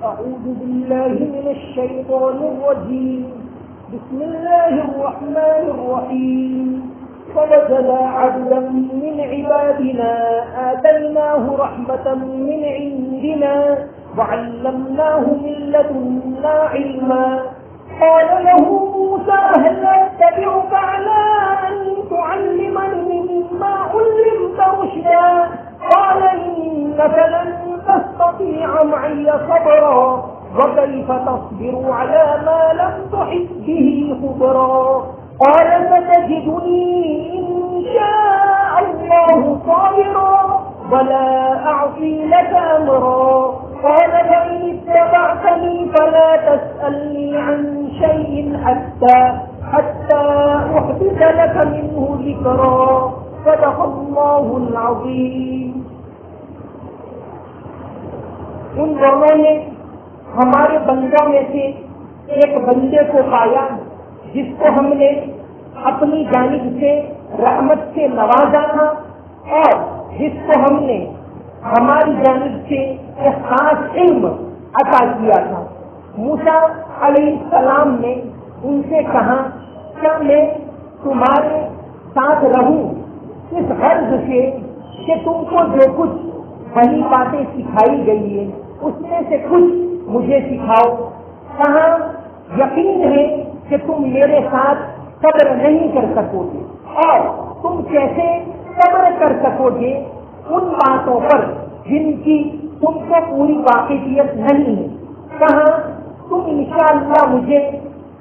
أعوذ بالله من الشيطان الرجيم. بسم الله الرحمن الرحيم. فوجد عبدا من عبادنا آتيناه رحمة من عندنا وعلمناه من لدنا علما. قال له موسى هل أتبعك على أن تعلمني مما علمت رشدا؟ قال إنك لن تستطيع معي صبرا وكيف تصبر على ما لم تحط به خبرا؟ قال ستجدني إن شاء الله صابرا ولا أعصي لك أمرا. قال فإن اتبعتني فلا تسألني عن شيء حتى أحدث لك منه ذكرا. صدق الله العظيم. ان دونوں نے ہمارے بندوں میں سے ایک بندے کو پایا جس کو ہم نے اپنی جانب سے رحمت سے نوازا تھا اور جس کو ہم نے ہماری جانب سے ایک خاص علم عطا کیا تھا. موسیٰ علیہ السلام نے ان سے کہا کیا میں تمہارے ساتھ رہوں اس غرض سے کہ تم کو جو کچھ بڑی باتیں سکھائی گئی ہے اس میں سے کچھ مجھے سکھاؤ. کہا یقین ہے کہ تم میرے ساتھ صبر نہیں کر سکو گے اور تم کیسے صبر کر سکو گے ان باتوں پر جن کی تم کو پوری واقفیت نہیں ہے. کہا تم انشاءاللہ مجھے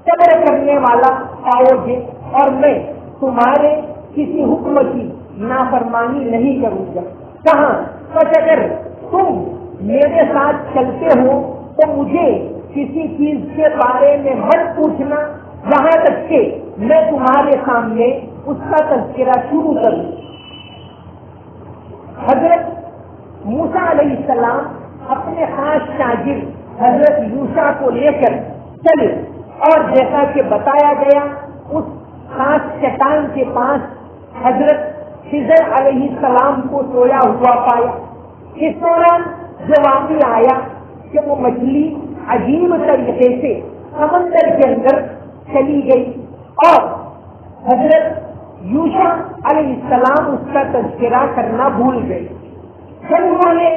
صبر کرنے والا پاؤ گے اور میں تمہارے کسی حکم کی نافرمانی نہیں کروں گا. کہا بس اگر تم میرے ساتھ چلتے ہو تو مجھے کسی چیز کے بارے میں مت پوچھنا یہاں تک کہ میں تمہارے سامنے اس کا تذکرہ شروع کروں. حضرت موسیٰ علیہ السلام اپنے خاص شاگرد حضرت یوشع کو لے کر چلے اور جیسا کہ بتایا گیا اس خاص چٹان کے پاس حضرت خضر علیہ السلام کو سویا ہوا پایا. اس دوران جو واقعہ آیا کہ وہ مچھلی عجیب طریقے سے سمندر کے اندر چلی گئی اور حضرت یوشع علیہ السلام اس کا تذکرہ کرنا بھول گئے. جب انہوں نے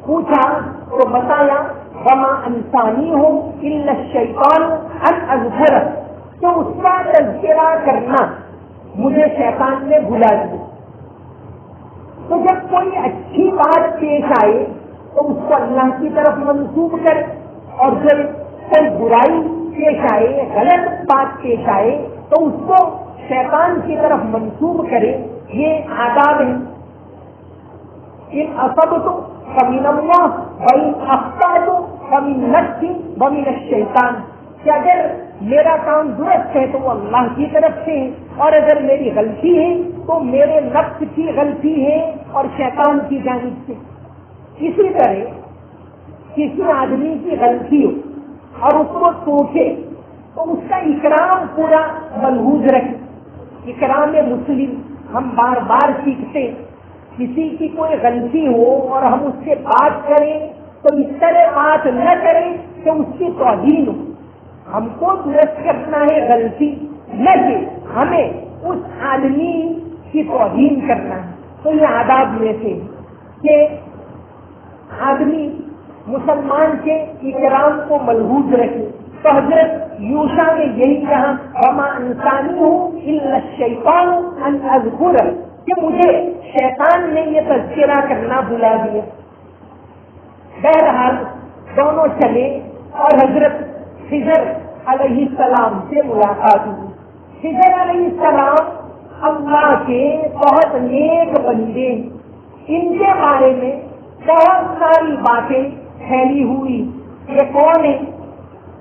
پوچھا تو بتایا وما انسانیہم الا الشیطان ان اذکرہ تو اس کا تذکرہ کرنا مجھے شیطان نے بھلا دیا. تو جب کوئی اچھی بات پیش آئے تو اس کو اللہ کی طرف منسوب کر اور جب کوئی برائی پیش آئے غلط بات پیش آئے تو اس کو شیطان کی طرف منسوب کرے. یہ آداب ہے. ان اصبت فمن اللہ وان اخطأت فمن نفسی ومن الشیطان کہ اگر میرا کام درست ہے تو وہ اللہ کی طرف سے ہے اور اگر میری غلطی ہے تو میرے نفس کی غلطی ہے اور شیطان کی جانب سے. اسی طرح کسی آدمی کی غلطی ہو اور اس کو سوچے تو اس کا اکرام پورا ملحوظ رکھے. اکرام مسلم ہم بار بار سیکھتے. کسی کی کوئی غلطی ہو اور ہم اس سے بات کریں تو اس طرح بات نہ کریں کہ اس کی توہین ہو. ہم کو درست کرنا ہے غلطی نہ کہ ہمیں اس آدمی کی توہین کرنا ہے. تو یہ آداب میں سے کہ آدمی مسلمان کے اکرام کو ملحوظ رکھے. تو حضرت یوشع نے یہی کہا وما انسانیہم الا الشیطان ان اذکرہ کہ مجھے شیطان نے یہ تذکرہ کرنا بھلا دیا. بہرحال دونوں چلے اور حضرت خضر علیہ السلام سے ملاقات ہوئی. خضر علیہ السلام اللہ کے بہت نیک بندے. ان کے بارے میں بہت ساری باتیں پھیلی ہوئی. یہ کون ہے؟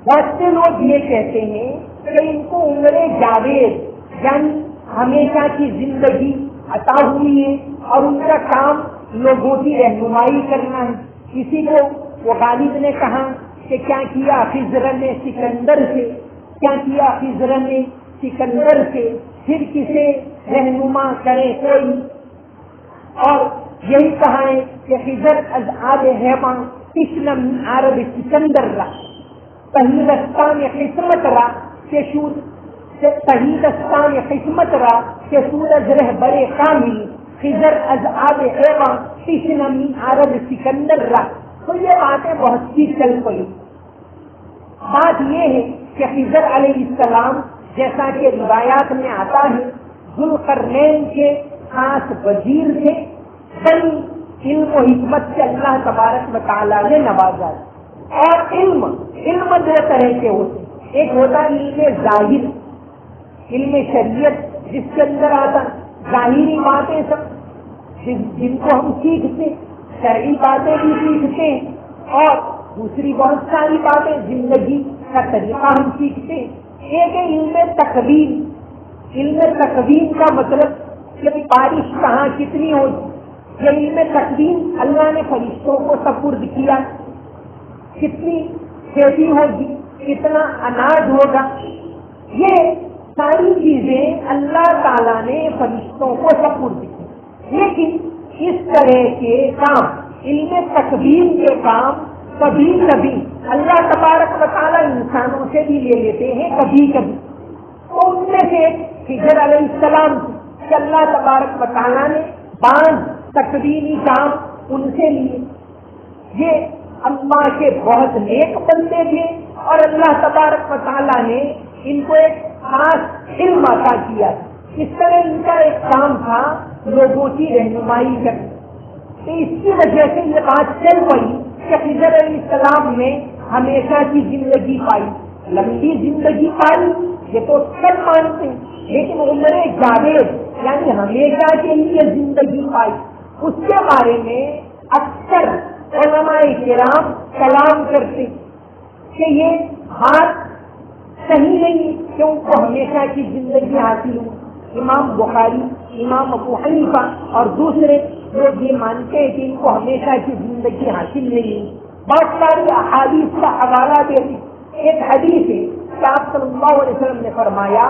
بہت سے لوگ یہ کہتے ہیں کہ ان کو عمر جاوید یعنی ہمیشہ کی زندگی عطا ہوئی ہے اور ان کا کام لوگوں کی رہنمائی کرنا ہے. کسی کو وہ غالب نے کہا کہ کیا کیا خضر نے سکندر سے، کیا کیا خضر نے سکندر سے، پھر کسے رہنما کرے کوئی. اور یہی کہا ہے کہ خضر از آب حیوان حسن من عرب سکندر را تہیدستان قسمت را کہ تہیدستان قسمت را کہ سورج رہبر کامل خضر از آب ایوان حسن من عرب سکندر را. تو یہ باتیں بہت سی چل پڑی. بات یہ ہے کہ خضر علیہ السلام جیسا کہ روایات میں آتا ہے ذوالقرنین کے خاص وزیر تھے. بڑی علم و حکمت سے اللہ تبارک و تعالیٰ نے نوازا. اور علم دو طرح کے ہوتے. ایک ہوتا ہے علم ظاہر، علم شریعت جس کے اندر آتا ظاہری باتیں سب جن کو ہم سیکھتے، شرعی باتیں بھی سیکھتے ہیں، اور دوسری بہت ساری باتیں زندگی کا طریقہ ہم سیکھتے ہیں. ایک ہے علم تقویم. علم تقویم کا مطلب کہ بارش کہاں کتنی ہوگی، یہ علم تقویم اللہ نے فرشتوں کو سپرد کیا. کتنی کھیتی ہوگی، کتنا اناج ہوگا، یہ ساری چیزیں اللہ تعالیٰ نے فرشتوں کو سپرد کی. لیکن اس طرح کے کام، علم تقویم کے کام کبھی کبھی اللہ تبارک و تعالیٰ انسانوں سے بھی لے لیتے ہیں کبھی کبھی. تو ان میں سے خضر علیہ السلام کہ اللہ تبارک و تعالیٰ نے بعض تقویمی کام ان سے لیے. یہ اللہ کے بہت نیک بندے تھے اور اللہ تبارک و تعالیٰ نے ان کو ایک خاص علم عطا کیا. اس طرح ان کا ایک کام تھا لوگوں کی رہنمائی کرنا. تو اس کی وجہ سے یہ بات چل پڑی کہ خضر علیہ السلام نے ہمیشہ کی زندگی پائی، لمبی زندگی پائی، یہ تو سب مانتے ہیں. لیکن عمر جاوید یعنی ہمیشہ کے لیے زندگی پائی، اس کے بارے میں اکثر علماء کرام کلام کرتے کہ یہ بات صحیح نہیں کہ ان کو ہمیشہ کی زندگی حاصل ہو. امام بخاری، امام ابو حنیفہ اور دوسرے لوگ یہ مانتے ہیں کہ ان کو ہمیشہ کی زندگی حاصل نہیں ہوئی. بہت ساری احادیث کا حوالہ دیتے. ایک حدیث ہے کہ آپ صلی اللہ علیہ وسلم نے فرمایا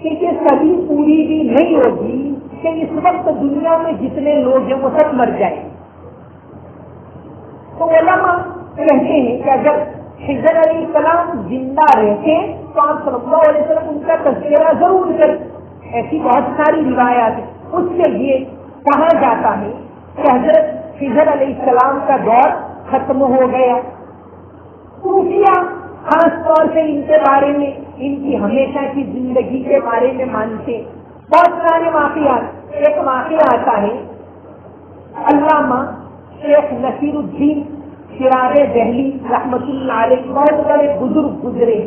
کہ یہ کبھی پوری بھی نہیں ہوگی کہ اس وقت دنیا میں جتنے لوگ ہیں وہ سب مر جائیں. تو علماء کہتے ہیں کہ اگر خضر علیہ السلام زندہ رہتے تو آپ صلی اللہ علیہ وسلم ان کا تذکرہ ضرور کرتے. ایسی بہت ساری روایات ہیں. اس سے یہ کہا جاتا ہے کہ حضرت خضر علیہ السلام کا دور ختم ہو گیا. صوفیہ خاص طور سے ان کے بارے میں، ان کی ہمیشہ کی زندگی کے بارے میں مانتے بہت سارے واقعات. ایک واقعہ آتا ہے علامہ شیخ نصیر الدین شرار دہلی رحمۃ اللہ علیہ بہت بڑے بزرگ گزرے.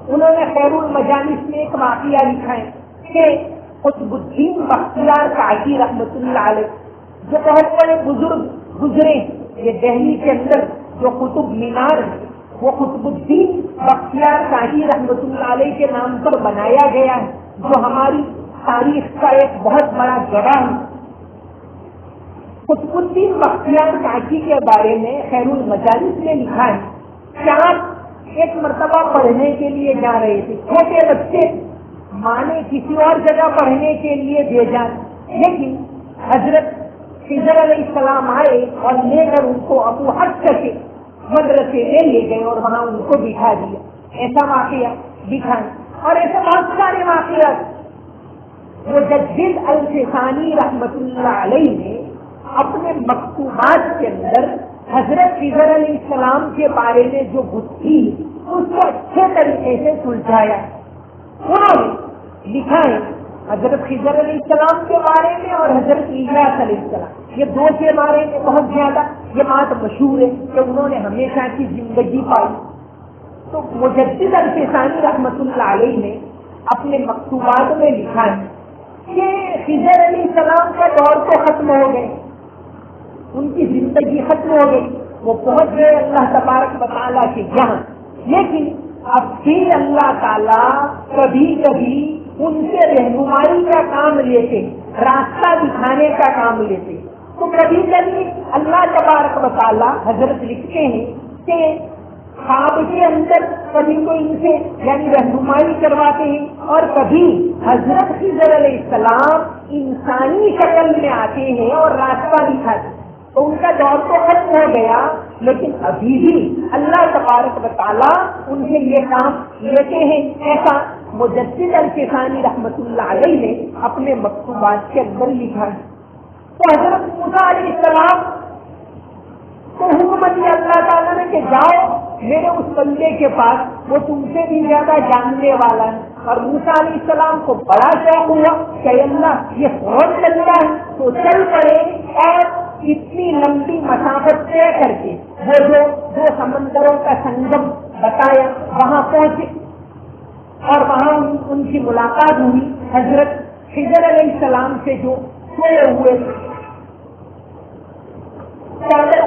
انہوں نے خیر المجالس میں ایک واقعہ لکھا ہے کہ قطب الدین بختیار کاکی رحمۃ اللہ علیہ جو بہت بڑے بزرگ گزرے. یہ دہلی کے اندر جو قطب مینار ہے وہ قطب الدین بختیار کاکی رحمۃ اللہ علیہ کے نام پر بنایا گیا ہے، جو ہماری تاریخ کا ایک بہت بڑا گواہ ہے. قطب الدین بختیار کاکی کے بارے میں خیر المجالس میں لکھا ہے کہ آپ ایک مرتبہ پڑھنے کے لیے جا رہے تھے. چھوٹے بچے ماں نے کسی اور جگہ پڑھنے کے لیے بھیجا، لیکن حضرت خضر علیہ السلام آئے اور لے کر ان کو ابو حفص کے مدرسے میں لے گئے اور وہاں ان کو بٹھا دیا. ایسا واقعہ دکھائیں. اور ایسے بہت سارے واقعات. مجدد الفسانی رحمۃ اللہ علیہ نے اپنے مکتوبات کے اندر حضرت خضر علیہ السلام کے بارے میں جو گتھی اس کو اچھے طریقے سے سلجھایا. انہوں نے لکھا ہے حضرت خضر علیہ السلام کے بارے میں اور حضرت الیاس علیہ السلام، یہ دو کے بارے میں بہت زیادہ یہ بات مشہور ہے کہ انہوں نے ہمیشہ کی زندگی پائی. تو مجدد الفسانی رحمۃ اللہ علیہ نے اپنے مکتوبات میں لکھا ہے کہ خضر علیہ السلام کا دور تو ختم ہو گئے، ان کی زندگی ختم ہو گئی، وہ پہنچ گئے اللہ تبارک و تعالیٰ کے یہاں. لیکن اب پھر اللہ تعالیٰ کبھی کبھی ان سے رہنمائی کا کام لیتے، راستہ دکھانے کا کام لیتے. تو کبھی کبھی اللہ تبارک و تعالیٰ حضرت لکھتے ہیں کہ خواب کے اندر کبھی تو ان سے یعنی رہنمائی کرواتے ہیں، اور کبھی حضرت خضر علیہ السلام انسانی شکل میں آتے ہیں اور راستہ دکھاتے ہیں. تو ان کا دور تو ختم ہو گیا، لیکن ابھی بھی اللہ تبارک و تعالیٰ ان سے یہ کام لیتے ہیں. ایسا مجدد الکسانی رحمۃ اللہ علیہ نے اپنے مکتوبات کے اندر لکھا ہے. تو حضرت موسیٰ علیہ السلام کو حکم دیا اللہ تعالیٰ نے کہ جاؤ میرے اس بندے کے پاس, وہ تم سے بھی زیادہ جاننے والا ہے. اور موسیٰ علیہ السلام کو بڑا شوق ہوا کہ اللہ یہ فوج چل رہا ہے تو چل پڑے, اور اتنی لمبی مسافت طے کر کے وہ جو دو سمندروں کا سنگم بتایا وہاں پہنچے, اور وہاں ان کی ملاقات ہوئی حضرت خضر علیہ السلام سے جو سوئے ہوئے چادر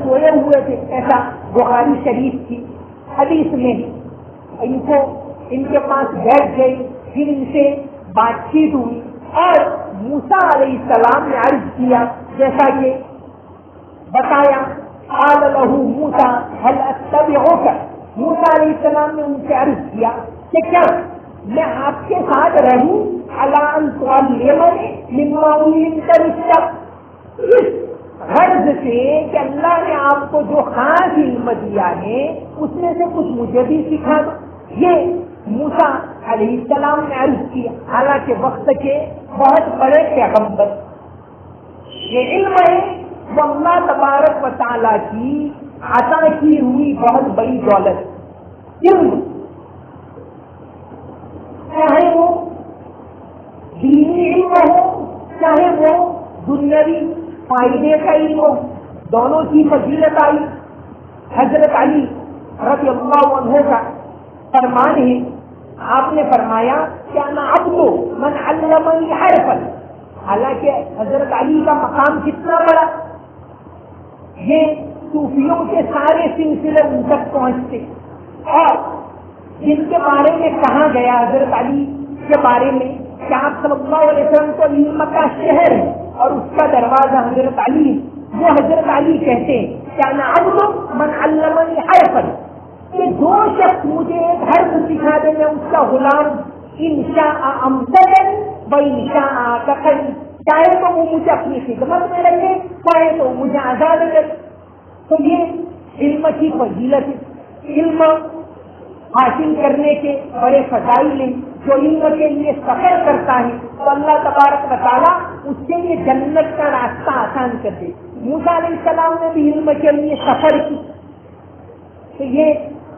سوئے ہوئے تھے. ایسا بخاری شریف کی حدیث میں ان کے پاس بیٹھ گئے, پھر ان سے بات چیت ہوئی, اور موسیٰ علیہ السلام نے عرض کیا جیسا کہ بتایا. قال له موسیٰ هل اتبعک, موسیٰ علیہ السلام نے ان سے عرض کیا کہ کیا میں آپ کے ساتھ رہوں علی ان تعلمنی مما علمت رشدا, اس غرض سے کہ اللہ نے آپ کو جو خاص علم دیا ہے اس میں سے کچھ مجھے بھی سکھا دو. یہ موسیٰ علیہ السلام نے عرض کیا, حالانکہ وقت کے بہت بڑے پیغمبر. یہ علم ہے وہ اللہ تبارک و تعالیٰ کی عطا کی ہوئی بہت بڑی دولت. علم چاہے وہ دینی علم ہو چاہے وہ دنیاوی فائدے کا علم ہو, دونوں کی فضیلت آئی. حضرت علی رضی اللہ عنہ کا فرمان ہے, آپ نے فرمایا کہ انا عبد من علمنی حرفا. حالانکہ حضرت علی کا مقام کتنا بڑا, یہ صوفیوں کے سارے سلسلے ان تک پہنچتے, اور جن کے بارے میں کہا گیا حضرت علی کے بارے میں کہ آپ صلی اللہ علیہ وسلم کو علم کا شہر ہے اور اس کا دروازہ حضرت علی, وہ حضرت علی کہتے ہیں کہ انا عبد من علمنی حرفا, کہ جو شخص مجھے ایک حرف سکھا دے میں اس کا غلام انشاء امتدن و انشاء کفن, چاہے تو وہ مجھے اپنی خدمت میں رکھے چاہے تو مجھے آزاد کرے. تو یہ علم کی فضیلت ہے. علم حاصل کرنے کے بڑے فضائل ہیں. جو علم کے لیے سفر کرتا ہے تو اللہ تبارک و تعالیٰ اس کے لیے جنت کا راستہ آسان کر دے. موسیٰ علیہ السلام نے بھی علم کے لیے سفر کی, تو یہ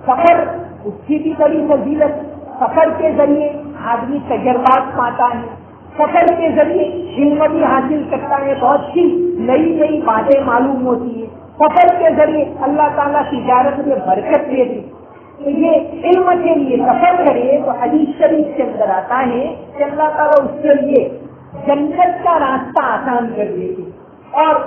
سفر اس کی بھی بڑی فضیلت. سفر کے ذریعے آدمی تجربات پاتا ہے, سفر کے ذریعے علم بھی حاصل کرتا ہے, بہت سی نئی نئی باتیں معلوم ہوتی ہے. سفر کے ذریعے اللہ تعالیٰ تجارت میں برکت دیتی. تو یہ علم کے لیے سفر کرے تو حدیث شریف کے اندر آتا ہے کہ اللہ تعالیٰ اس کے لیے جنت کا راستہ آسان کر دیتے. اور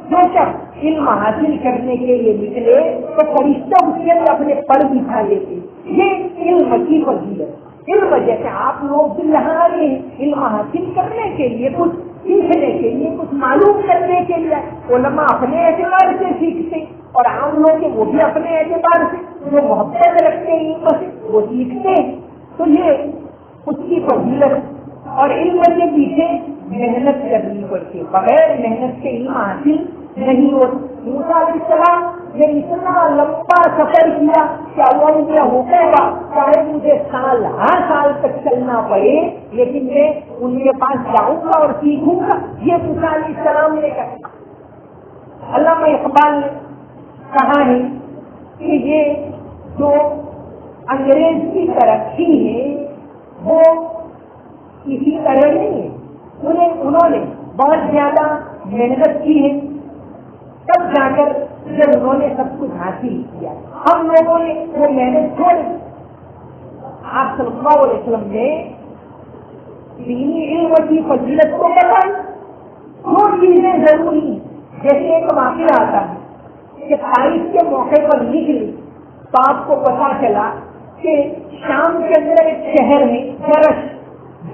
جو شخص علم حاصل کرنے کے لیے نکلے تو فرشتہ اس کے لیے اپنے پر بٹھا لیتے. یہ علم کی فضیلت. علم جیسے آپ لوگ بھی یہاں آئے ہیں علم حاصل کرنے کے لیے, کچھ سیکھنے کے لیے, کچھ معلوم کرنے کے لیے. علماء اپنے اعتبار سے سیکھتے اور عام لوگ وہ بھی اپنے اعتبار سے جو محبت رکھتے ہیں علم سے وہ سیکھتے ہیں. تو یہ اس کی فضیلت. اور علم کے پیچھے محنت کرنی پڑتی ہے, بغیر محنت کے علم حاصل نہیں ہوتا. موسیٰ علیہ السلام نے اتنا لمبا سفر کیا کہ اول میں ہوتا ہے چاہے مجھے سال ہر سال تک چلنا پڑے لیکن میں ان کے پاس جاؤں گا اور سیکھوں گا. یہ موسیٰ علیہ السلام نے کہا. علامہ اقبال نے کہا ہے کہ یہ جو انگریز کی ترقی ہے وہ کسی طرح نہیں ہے. انہوں نے بہت زیادہ محنت کی ہے, تب جا کر جب انہوں نے سب کچھ حاصل کیا. ہم لوگوں نے وہ محنت چھوڑ دی. آپ صلی اللہ علیہ وسلم نے دینی علم کی فضیلت کو بتائی. جو چیزیں ضروری ہیں, جیسے ایک واقعہ آتا ہے کہ تاریخ کے موقع پر نکلی تو آپ کو پتا چلا کہ شام کے اندر ایک شہر ہے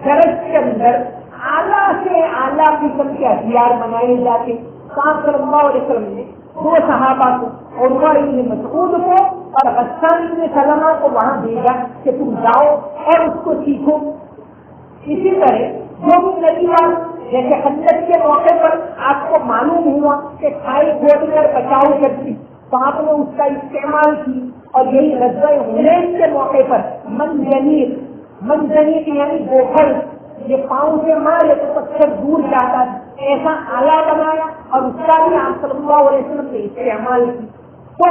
جرش کے اندر اعلیٰ سے اعلیٰ قسم کے ہتھیار بنائے جاتے. آپ صلی اللہ علیہ وسلم نے دو صحابہ کو, عروہ بن مسعود کو اور غسان بن سلمہ کو وہاں بھیجا کہ تم جاؤ اور اس کو سیکھو. اسی طرح جو بھی نتیجہ جیسے خندق کے موقع پر آپ کو معلوم ہوا کہ کھائی کھود کر بچاؤ کرتی, تو آپ نے اس کا استعمال کی، اور یہی غزوہ حنین کے موقع پر منجنیق یعنی گوکھل، یہ پاؤں سے مارے تو پتھر دور جاتا، ایسا آلہ بنایا اور اس کا بھی آپ صلی اللہ علیہ وسلم نے استعمال کی۔ تو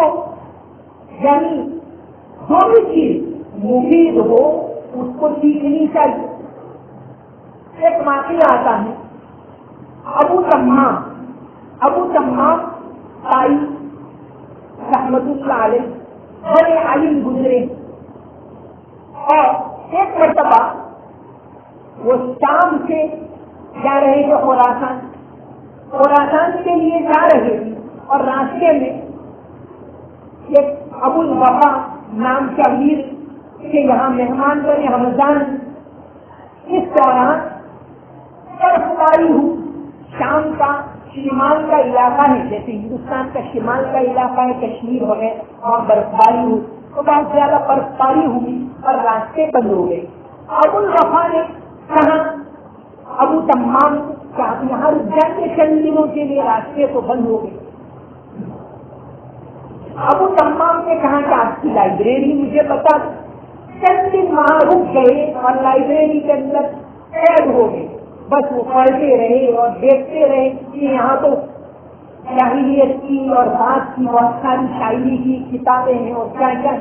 یعنی جو بھی چیز مفید ہو اس کو سیکھنی چاہیے۔ ایک واقعہ آتا ہے، ابو تمام تائی رحمت اللہ علیہ بڑے عالم گزرے، اور ایک مرتبہ وہ شام سے جا رہے تھے خراسان کے لیے جا رہے تھے، اور راستے میں ایک ابو الوفا نام کے امیر کے یہاں مہمان بنے حمزان، اس دوران برفباری ہوئی۔ شام کا شمال کا علاقہ ہے، جیسے ہندوستان کا شمال کا علاقہ ہے کشمیر وغیرہ، وہاں برفباری ہوئی تو بہت زیادہ برفباری ہوئی اور راستے بند ہو گئے۔ ابو الوفا نے کہا ابو تمام کہ آپ یہاں رک جائیں گے چند دنوں کے لیے، راستے تو بند ہو گئے۔ ابو تمام نے کہا کہ آپ کی لائبریری مجھے بتا دو۔ چند دن وہاں رک گئے اور لائبریری کے اندر قید ہو گئے، بس وہ پڑھتے رہے اور دیکھتے رہے کہ یہاں تو جاہلیت کی اور بات کی بہت ساری شاعری کی کتابیں ہیں اور کیا کیا۔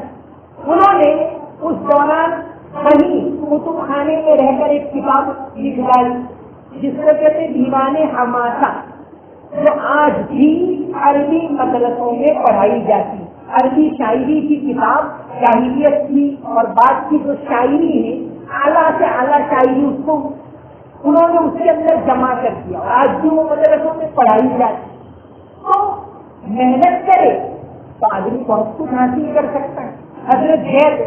انہوں نے اس دوران وہیں کتب خانے میں رہ کر ایک کتاب لکھ ڈالی جس کو کہتے دیوان حماسہ، جو آج بھی عربی مدرسوں میں پڑھائی جاتی، عربی شاعری کی کتاب، جاہلیت کی اور بات کی جو شاعری ہے، اعلیٰ سے اعلیٰ شاعری، اس کو انہوں نے اس کے اندر جمع کر دیا، اور آج بھی وہ مدرسوں میں پڑھائی جاتی۔ تو محنت کرے تو آدمی بہت کچھ حاصل کر سکتا ہے۔ حضرت زید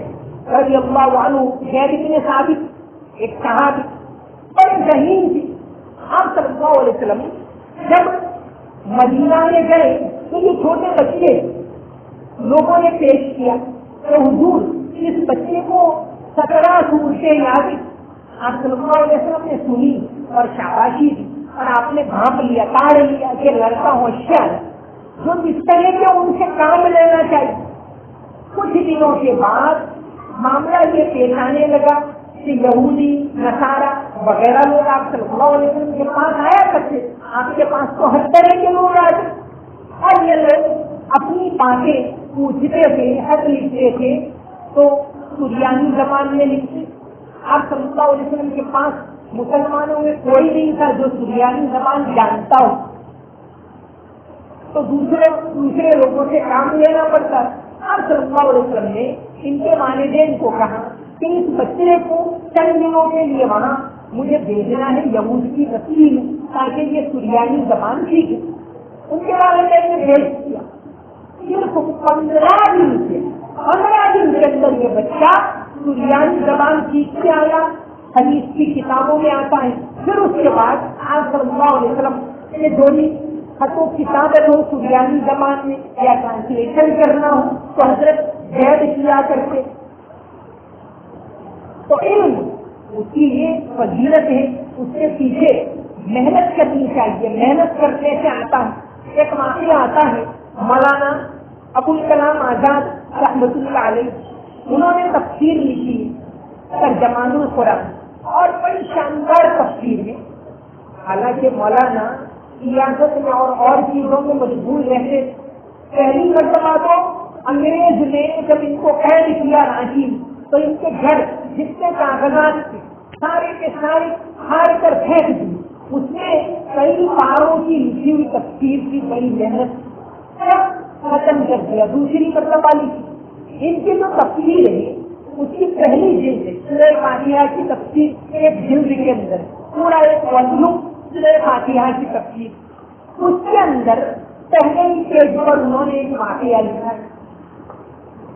رضی اللہ عنہ، زید بن ثابت ایک صحابی بڑے ذہین تھے، آپ صلی اللہ علیہ وسلم جب مدینہ میں گئے تو یہ چھوٹے بچے لوگوں نے پیش کیا کہ حضور اس بچے کو 17 سورتیں یاد، آپ صلی اللہ علیہ وسلم نے سنی اور شاباشی دی، اور آپ نے بھانپ لیا، تاڑ لیا کہ لڑکا ہوشیار جو جس طرح کے ان سے کام لینا چاہیے۔ کچھ دنوں کے بعد معاملہ یہ پیش آنے لگا کہ یہودی نصارہ وغیرہ لوگ آپ صلی اللہ علیہ وسلم کے پاس آیا کرتے، آپ کے پاس تو ہر طرح کے لوگ آتے، اور یہ لوگ اپنی باتیں پوچھتے تھے، خط لکھتے تھے تو سریانی زبان میں لکھتے۔ آپ صلی اللہ علیہ وسلم کے پاس مسلمانوں میں کوئی نہیں تھا جو سریانی زبان جانتا ہو، تو دوسرے لوگوں سے کام لینا پڑتا۔ آپ صلی اللہ علیہ وسلم نے ان کے والدین کو کہا کہ اس بچے کو چند دنوں کے لیے وہاں مجھے بھیجنا ہے یہود کی بستی میں، تاکہ یہ سریانی زبان سیکھے۔ ان کے والدین نے بھیج دیا۔ صرف 15 دن کے اندر یہ بچہ سریانی زبان سیکھ کے آیا، حدیث کی کتابوں میں آتا ہے۔ پھر اس کے بعد آپ صلی اللہ علیہ وسلم نے دونوں خطوں کتابیں ہو سریانی زبان میں یا ٹرانسلیشن کرنا ہو تو حضرت زید کیا کرتے۔ تو علم اس کی یہ فضیلت ہے، اس کے پیچھے محنت کرنی چاہیے، محنت کرنے سے آتا ہے۔ ایک واقعہ آتا ہے، مولانا ابوالکلام آزاد رحمۃ اللہ علیہ، انہوں نے تفسیر لکھی ترجمان القرآن، اور بڑی شاندار تفسیر ہے۔ حالانکہ مولانا سیاست میں اور چیزوں میں مشغول رہتے، پہلی مرتبہ تو انگریز نے جب ان کو قید کیا رانچی، تو ان کے گھر جتنے کاغذات تھے سارے کے سارے ہار کر پھینک دی۔ اس میں کئی پاروں کی لکھی ہوئی تفسیر کی بڑی محنت ختم کر دیا، دوسری مرتبہ لکھی۔ ان کی جو تفسیر ہے اس کی پہلی جلد ہے سورہ فاتحہ کی تفسیر، ایک جلد کے اندر پورا ایک والیوم سورہ فاتحہ کی تفسیر، اس کے اندر پہلے ہی پیج پر انہوں نے ایک واقعہ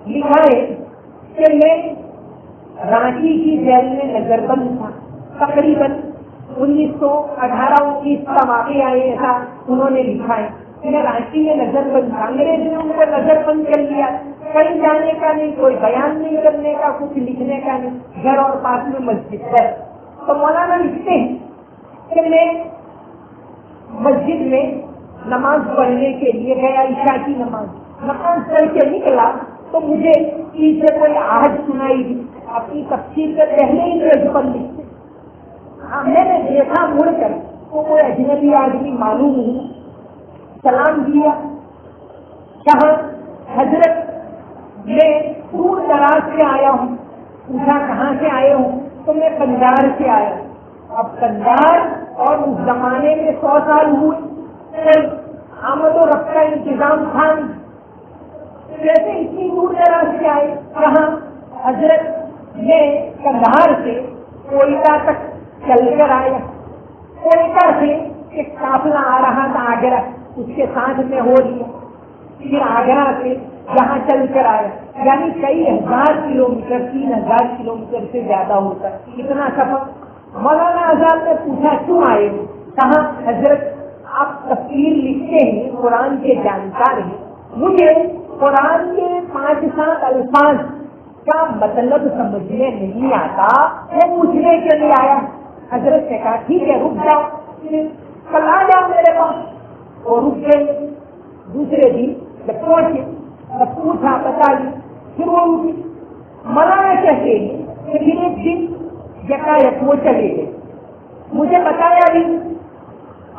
لکھا ہے کہ میں رانچی کی جیل میں نظر بند تھا، تقریباً 1918-19 کا واقعہ ہے، ایسا انہوں نے لکھا ہے۔ میں رانچی میں نظر بند تھا، انگریز نے ان کو نظر بند کر لیا، کہیں جانے کا نہیں، کوئی بیان نہیں کرنے کا، کچھ لکھنے کا نہیں، گھر اور پاس میں مسجد پر۔ تو مولانا لکھتے ہیں کہ میں مسجد میں نماز پڑھنے کے لیے گیا، عشاء کی نماز، مکان چل کے نکلا تو مجھے پیچھے کوئی آہٹ سنائی دی. اپنی تفسیر سے پہلے ہی پیج پر لکھتے. میں نے دیکھا مڑ کر تو کوئی اجنبی آدمی معلوم ہوں. سلام دیا. کہاں؟ حضرت میں دور دراز سے آیا ہوں. پوچھا کہاں سے آئے ہوں؟ تو میں قندھار سے آیا. اب قندھار اور اس زمانے میں 100 سال ہوئے، آمد و رفت کا انتظام تھا. کیسے اتنی دور دراز سے آئے؟ کہاں؟ حضرت میں قندھار سے کوئٹہ تک چل کر آیا. کوئٹہ سے ایک قافلہ آ رہا تھا آگرہ، اس کے ساتھ میں ہو لیا. پھر آگرہ سے یہاں چل کر آیا. یعنی کئی ہزار کلومیٹر، 3000 کلومیٹر سے زیادہ ہوتا ہے اتنا سفر. مولانا آزاد نے پوچھا کیوں آئے؟ کہاں؟ حضرت آپ تفسیر لکھتے ہیں، قرآن کے جانکار ہیں، مجھے قرآن کے 5-7 الفاظ کا مطلب سمجھنے نہیں آتا، وہ پوچھنے کے لیے آیا. حضرت نے کہا ٹھیک ہے رک جاؤ، کل آ جاؤ میرے پاس. وہ رک گئے. دوسرے دن جب پہنچے تب پوچھا بتا لی، پھر وہ رکی. مولانا کہتے ہیں کہ پھر ایک دن یکایک وہ چلے گئے، مجھے بتایا بھی.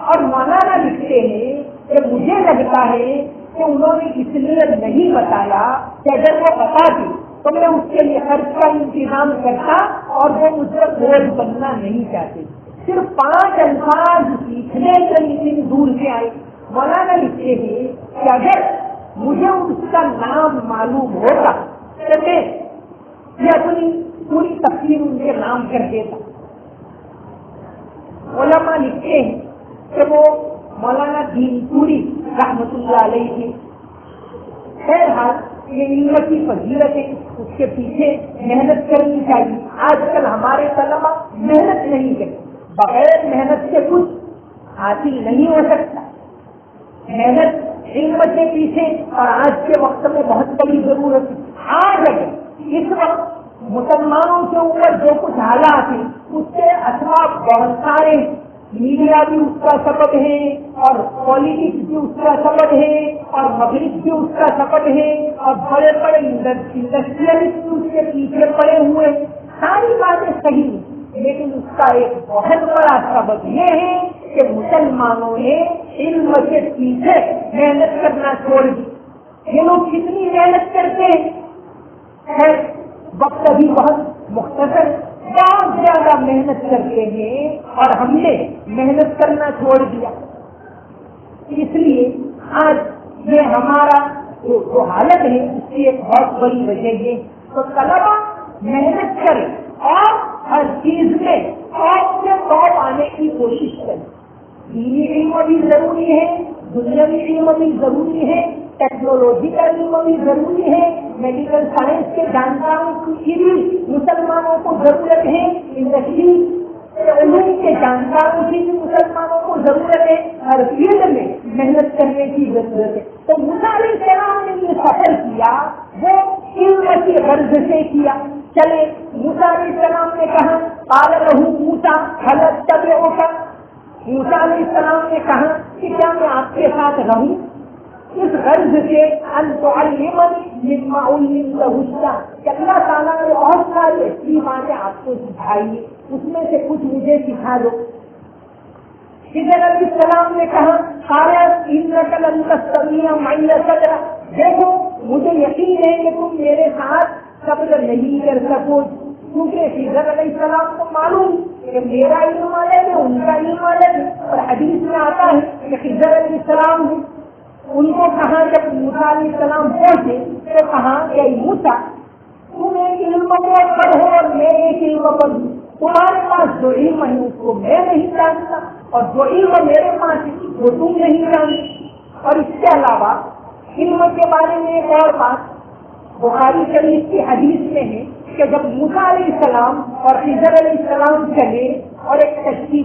اور مولانا لکھتے ہیں کہ مجھے لگتا ہے کہ انہوں نے اس لیے نہیں بتایا کہ اگر وہ بتاتی تو میں اس کے لیے خرچ کا انتظام کرتا، اور وہ مجھ سے بوجھ بننا نہیں چاہتے. صرف 5 الفاظ سیکھنے کے لیے دور سے آئے. مولانا لکھتے ہیں کہ اگر مجھے اس کا نام معلوم ہوتا تو میں اپنی پوری تفسیر ان کے نام کر دیتا. علماء لکھتے ہیں کہ وہ مولانا دین پوری رحمت اللہ علیہ تھے. بہرحال یہ علم کی فضیلت ہے، اس کے پیچھے محنت کرنی چاہیے. آج کل ہمارے طلبا محنت نہیں کرتے. بغیر محنت سے کچھ حاصل نہیں ہو سکتا. محنت علم کے پیچھے اور آج کے وقت میں بہت بڑی ضرورت ہے. آج اگر اس وقت مسلمانوں کے اوپر جو کچھ حالات ہیں اس کے اسباب بہت سارے. میڈیا بھی اس کا سبب ہے، اور پالیٹکس بھی اس کا سبب ہے، اور مغرب بھی اس کا سبب ہے، اور بڑے بڑے انڈسٹریلسٹ بھی اس کے پیچھے پڑے ہوئے. ساری باتیں صحیح ہیں، لیکن اس کا ایک بہت بڑا سبب یہ ہے کہ مسلمانوں نے علم کے پیچھے محنت کرنا چھوڑ دی. یہ لوگ کتنی محنت کرتے ہیں، وقت بھی بہت مختصر، بہت زیادہ محنت کرتے ہیں، اور ہم نے محنت کرنا چھوڑ دیا. اس لیے آج یہ ہمارا جو حالت ہے اس کی ایک بہت بڑی وجہ یہ. تو طلبا محنت کریں اور ہر چیز میں ٹاپ سے ٹاپ آنے کی کوشش کریں. دینی علم بھی ضروری ہے، دنیاوی علم بھی ضروری ہے، ٹیکنالوجی کا علم بھی ضروری ہے، میڈیکل سائنس کے جانکاروں کی بھی مسلمانوں کو ضرورت ہے، انڈسٹری علوم کے جانکاروں کی بھی مسلمانوں کو ضرورت ہے. ہر فیلڈ میں محنت کرنے کی ضرورت ہے. تو موسیٰ علیہ السلام نے یہ سفر کیا وہ علم کی غرض سے کیا. چلے موسیٰ علیہ السلام نے کہا قال لہ موسیٰ هل اتبعک. موسیٰ علیہ السلام نے کہا کہ کیا میں آپ کے ساتھ رہوں؟ اس غرض سے ان تعلمنی مما علمت رشدا کہ اللہ تعالیٰ نے بہت ساری اچھی باتیں آپ کو سکھائی، اس میں سے کچھ مجھے سکھا دو. خضر علیہ السلام نے کہا قال انک لن تستطیع معی صبرا. دیکھو مجھے یقین ہے کہ تم میرے ساتھ صبر نہیں کر سکو، کیونکہ خضر علیہ السلام کو معلوم کہ میرا علم الگ ہے، ان کا علم الگ ہے. اور حدیث میں آتا ہے کہ خضر علیہ السلام ان کو کہا جب موسیٰ علیہ السلام پہنچے تو کہا کہ موسیٰ تم ایک علم پر ہو اور میں ایک علم پر ہوں. تمہارے پاس جو علم ہے اس کو میں نہیں جانتا، اور جو علم میرے پاس ہے وہ تم نہیں جانتے. اور اس کے علاوہ علم کے بارے میں ایک اور بات بخاری شریف کی حدیث میں ہے کہ جب موسیٰ علیہ السلام اور خضر علیہ السلام چلے اور ایک کشتی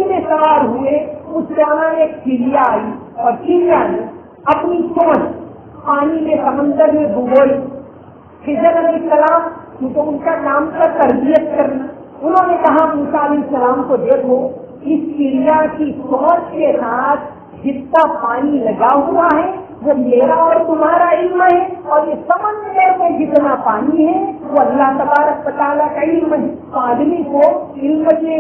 میں سوار ہوئے، اس دوران ایک چڑیا آئی اور چڑیا نے اپنی چونچ پانی میں سمندر میں ڈبوئی. خضر علیہ السلام کیونکہ ان کا کام تھا تربیت کرنا، انہوں نے کہا موسیٰ علیہ السلام کو دیکھو اس چڑیا کی چونچ کے ساتھ جتنا پانی لگا ہوا ہے وہ میرا اور تمہارا علم ہے، اور یہ سمندر میں جتنا پانی ہے وہ اللہ تبارک و تعالیٰ کا علم ہے۔ تو آدمی کو علم کے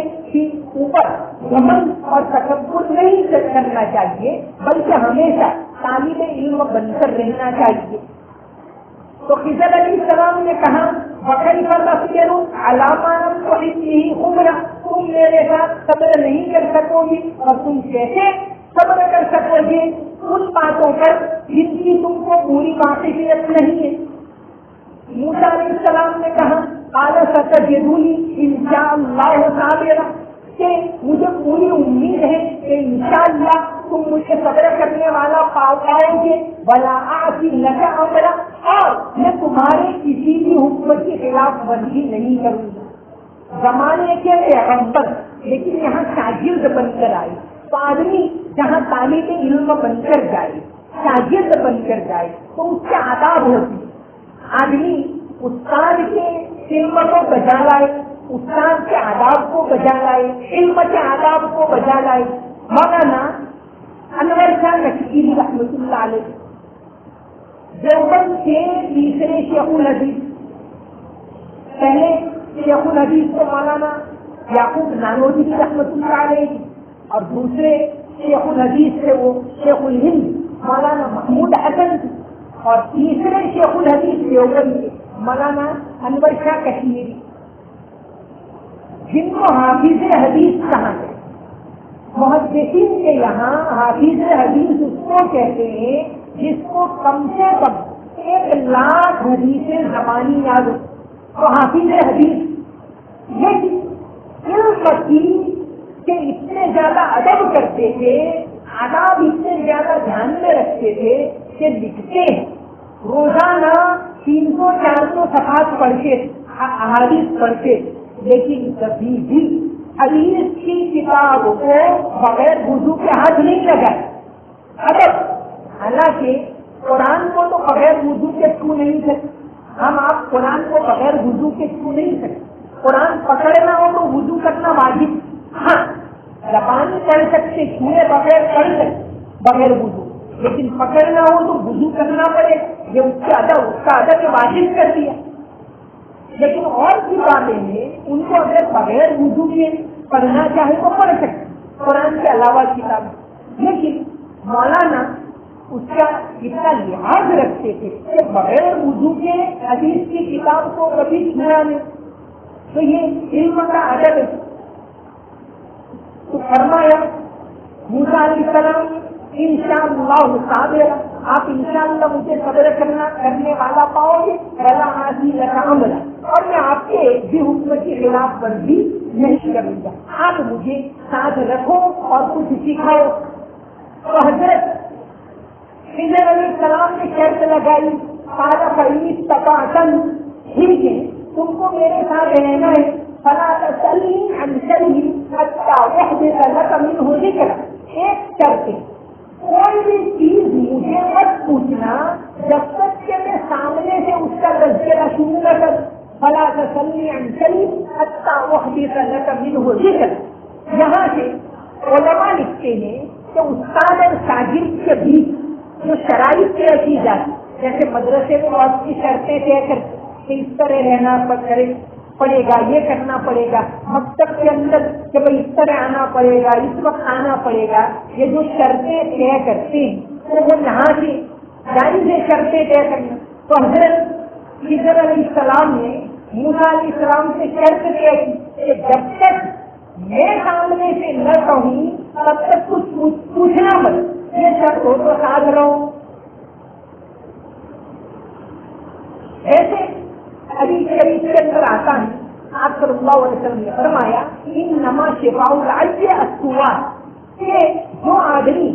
اوپر گھمنڈ اور تکبر نہیں کرنا چاہیے، بلکہ ہمیشہ طالب علم بن کر رہنا چاہیے۔ تو خضر علیہ السلام نے کہا وَكَيْفَ تَصْبِرُ عَلَىٰ مَا لَمْ تُحِطْ بِهِ خُبْرًا، تم میرے ساتھ صبر نہیں کر سکو گی، اور تم کیسے صبر کر سکو گے ان باتوں پر جن کی تم کو پوری واقفیت نہیں ہے۔ موسیٰ علیہ السلام نے کہا قَالَ سَتَجِدُونِي إِن شَاءَ اللَّهُ صَابِرًا، کہ مجھے پوری امید ہے کہ انشاءاللہ تم مجھے صبر کرنے والا پاؤ گے، وَلَا أَعْصِي لَكَ أَمْرًا، اور میں تمہارے کسی بھی حکم کی خلاف ورزی نہیں کروں گا۔ زمانے کے پیغمبر لیکن یہاں شاگرد بن کر آئے، تو آدمی جہاں طالب علم بن کر جائے، شاگرد بن کر جائے تو اس کے آداب ہوتی ہے۔ آدمی استاد کے علم کو بجا لائے، استاد کے آداب کو بجا لائے، علم کے آداب کو بجا لائے۔ مولانا انور شاہ نقشبندی رحمۃ اللہ علیہ دیوبند کے تیسرے شیخ الحدیث، پہلے شیخ الحدیث کو مولانا یعقوب نانوتوی رحمۃ اللہ علیہ، اور دوسرے شیخ الحدیث سے وہ شیخ الہند مولانا محمود حسن، اور تیسرے شیخ الحدیث دیوبند کے مولانا انور شاہ کشمیری، جن کو حافظ حدیث کہا ہے۔ محدثین کے یہاں حافظ حدیث اس کو کہتے ہیں جس کو کم سے کم 1,00,000 حدیثیں زبانی یاد ہو، تو حافظ حدیث یہ علم کی کہ اتنے زیادہ ادب کرتے تھے، آداب اتنے زیادہ دھیان میں رکھتے تھے کہ لکھتے ہیں روزانہ 300-400 صفحات پڑھتے، احادیث پڑھتے، لیکن کبھی بھی حدیث کی کتاب کو بغیر وضو کے ہاتھ نہیں لگائے۔ ادب، حالانکہ قرآن کو تو بغیر وضو کے چھو نہیں سکتے، ہم آپ قرآن کو بغیر وضو کے چھو نہیں سکتے۔ قرآن پکڑنا ہو تو وضو کرنا واجب، ہاں زبانی پڑھ سکتے، چھوئے بغیر پڑھ سکتے بغیر وضو، لیکن پکڑنا ہو تو وضو کرنا پڑے، یہ اس کا ادب واجب کر دیا۔ لیکن اور کتابیں ہیں ان کو اگر بغیر وضو کے پڑھنا چاہے تو پڑھ سکتے قرآن کے علاوہ کتاب، لیکن مولانا اس کا اتنا لحاظ رکھتے تھے کہ بغیر وضو کے حدیث کی کتاب کو کبھی چھوڑا نہیں۔ تو یہ علم کا ادب ہے۔ تو فرمایا موسیٰ علیہ السلام انشاءاللہ صابرا، آپ انشاءاللہ مجھے صبر کرنے والا پاؤ گے، ولا اعصی لک امرا، اور میں آپ کے ایک بھی حکم کی خلاف ورزی نہیں کروں گا، آپ مجھے ساتھ رکھو اور کچھ سکھاؤ۔ تو حضرت خضر علیہ السلام نے شرط لگائی، قال فإن استطعتم، ٹھیک ہے تم کو میرے ساتھ رہنا ہے، فلا تسألنی عن شيء حتى أحدث لك منه ذکرا، ایک شرط ہے کوئی بھی چیز مجھے مت پوچھنا جب تک کہ میں سامنے سے اس کا تذکرہ شروع نہ کر، فلا تسألنی عن شيء حتى أحدث لك منه ذکرا۔ یہاں سے علماء لکھتے ہیں کہ استاد اور شاگرد کے بیچ جو شرائط طے کی جاتی، جیسے مدرسے میں بہت سی شرطیں طے کرتے کہ اس طرح رہنا پڑے گا، یہ کرنا پڑے گا، مکتب کے اندر کہ بھائی اس طرح آنا پڑے گا، اس وقت آنا پڑے گا، یہ جو شرطیں طے کرتے ہیں تو وہ یہاں سے جائز ہے شرطیں طے کرنا۔ تو حضرت خضر علیہ السلام نے موسیٰ علیہ السلام سے شرط طے کی کہ جب تک میں سامنے سے نہ کہوں تب تک کچھ پوچھنا مت، یہ شرط ہو تو ساتھ رہو۔ ایسے حدیث شریف کے اندر آتا ہے، آپ صلی اللہ علیہ وسلم نے فرمایا انما شفاء العی السؤال، کہ جو آدمی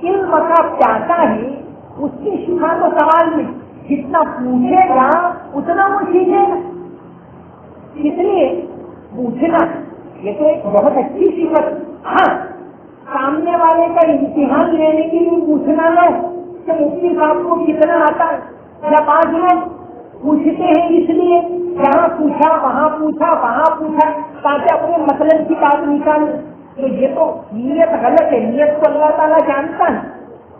علم کا چاہتا ہے اس کی شفا تو سوال میں، جتنا پوچھے گا اتنا وہ سیکھے گا، اس لیے پوچھنا یہ تو ایک بہت اچھی صفت۔ ہاں سامنے والے کا امتحان لینے کے لیے پوچھنا نہ کہ مفتی صاحب کو کتنا آتا ہے، جب آج لوگ پوچھتے ہیں اس لیے یہاں پوچھا وہاں پوچھا تاکہ اپنے مطلب کی بات نکالیں، تو یہ تو نیت غلط ہے، نیت کو اللہ تعالیٰ جانتا ہے۔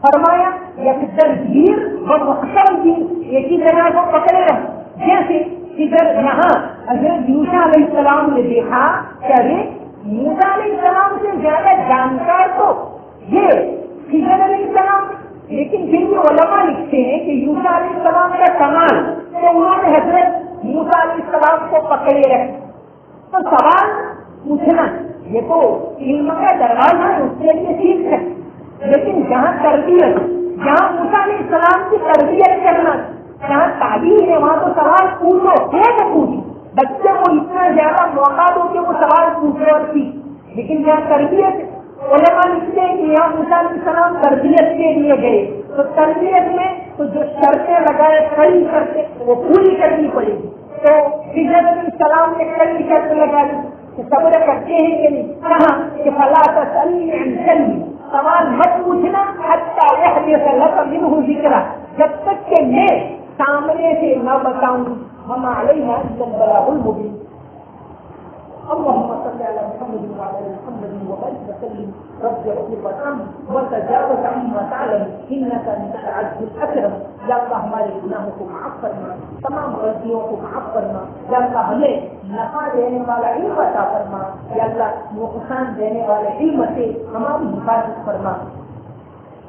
فرمایا یک درگیر و محکم بھی ایک ہی جگہ کو پکڑے رہے. جیسے ادھر یہاں حضرت یوشع علیہ السلام نے دیکھا کہ ارے موسیٰ علیہ السلام سے زیادہ جانکار تو یہ خضر علیہ السلام، لیکن پھر بھی علماء لکھتے ہیں کہ یوشع علیہ السلام کا کمال تو انہوں نے حضرت موسیٰ علیہ السلام کو پکڑے رکھے. تو سوال پوچھنا یہ تو علم کا دروازہ ہے، اس کے لیے سیکھ سکتے، لیکن جہاں تربیت، جہاں موسیٰ علیہ السلام کی تربیت کرنا، جہاں تعلیم ہے وہاں تو سوال پوچھو، ہے پوچھو، بچے کو اتنا زیادہ موقع دو کہ وہ سوال پوچھے اور سیکھ. لیکن جہاں تربیت، علماء لکھتے ہیں کہ یہاں موسیٰ علیہ السلام تربیت کے لیے گئے، تو تربیت میں تو جو شرطیں لگائے کئی شرطیں وہ پوری کرنی پڑے گی. تو خضر علیہ السلام نے کئی شرط لگا دی کہ صبر کرتے ہیں کہ نہیں، کہاں کہ فلا تسألنی عن شیء، سوال مت پوچھنا حتی یحدث لک منہ ذکرا، جب تک کہ میں سامنے سے نہ بتاؤں. وما علینا الا البلاغ المبین. اللهم صل على محمد وعلى ال محمد وبارك وسلم. رب اغفر وارحم وتجاوز عما تعلم انك انت العز الاكرم. یا اللہ ہمارے گناہوں کو معاف فرما، تمام غلطیوں کو معاف فرما. یا اللہ ہمیں نفع دینے والا علم عطا فرما. یا اللہ نقصان دینے والے علم سے ہماری حفاظت فرما.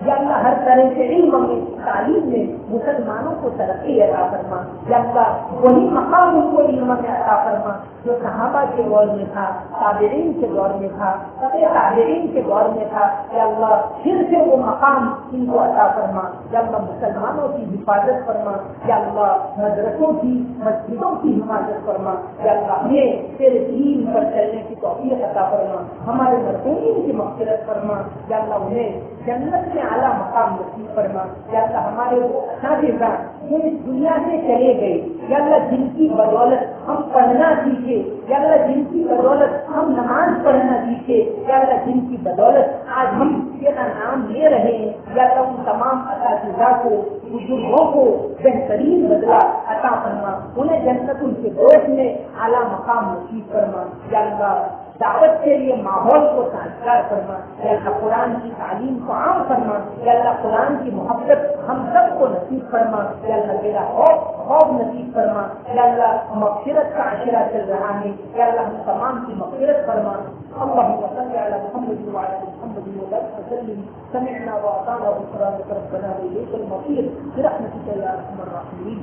یا اللہ ہر طرح سے علم میں، تعلیم میں مسلمانوں کو ترقی عطا فرما. یا اللہ وہی مقام ان کو علم میں عطا فرما جو صحابہ کے دور میں تھا، تابعین کے دور میں تھا، تابعین کے دور میں تھا. یا اللہ پھر سے وہ مقام ان کو عطا فرما. یا اللہ مسلمانوں کی حفاظت فرما. یا اللہ مدرسوں کی، مسجدوں کی حفاظت فرما. یا اللہ ہمیں تیرے دین پر چلنے کی توفیق عطا فرما. ہمارے مرحومین کی مغفرت فرما. یا اللہ انہیں جنت میں اعلیٰ مقام نصیب فرما. یا اللہ ہمارے وہ اساتذہ جو اس دنیا سے چلے گئے، یا اللہ جن کی بدولت ہم پڑھنا سیکھے، یا اللہ جن کی بدولت ہم نماز پڑھنا سیکھے، یا اللہ جن کی بدولت آج ہم تیرا نام لے رہے ہیں، یا اللہ ان تمام اساتذہ کو، بزرگوں کو بہترین بدلہ عطا فرما. انہیں جنت ان کے دوست میں اعلیٰ مقام نصیب فرما. یا اللہ دعوت کے لیے ماحول کو سازگار فرما. یا اللہ قرآن کی تعلیم کو عام فرما. یا اللہ قرآن کی محبت ہم سب کو نصیب فرما. یا اللہ تیرا خوف نصیب فرما. یا اللہ مغفرت کا عشرہ چل رہا ہے، یا اللہ ہم تمام کی مغفرت فرما. اللهم صل على محمد وعلى ال محمد وبارك وسلم. سمعنا واطعنا غفرانك ربنا واليك المصير برحمتك يا ارحم الراحمين.